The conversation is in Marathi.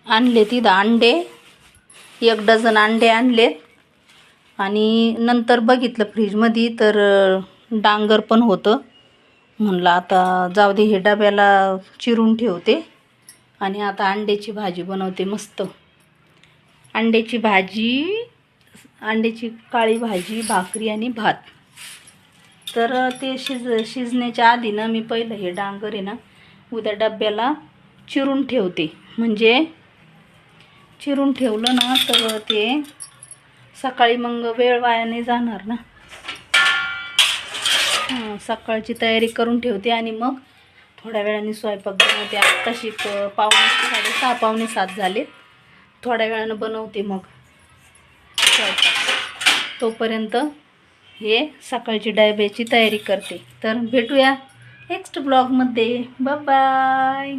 आणले तिथं अंडे, 1 डझन अंडे आणलेत. आणि नंतर बघितलं फ्रीजमध्ये तर डांगर पण होतं. म्हणलं आता जाऊ दे, हे डब्याला चिरून ठेवते आणि आता अंड्याची भाजी बनवते मस्त. अंड्याची भाजी, अंड्याची काळी भाजी, भाकरी आणि भात. तर ते शिजण्याच्या आधी ना मी पहिलं हे डांगर आहे ना उद्या डब्याला चिरून ठेवते. म्हणजे चिरून ठेवलं ना तर ते सकाळी मग वेळ वाया नाही जाणार ना. सकाळची तयारी करून ठेवते आणि मग थोड्या वेळाने स्वयंपाक बनवते. आत्ताशी 6:30 पावणे 7 झाले. थोड्या वेळानं बनवते मग स्वयंपाक. तोपर्यंत हे सकाळची डब्याची तयारी करते. तर भेटूया नेक्स्ट ब्लॉगमध्ये. Bye bye.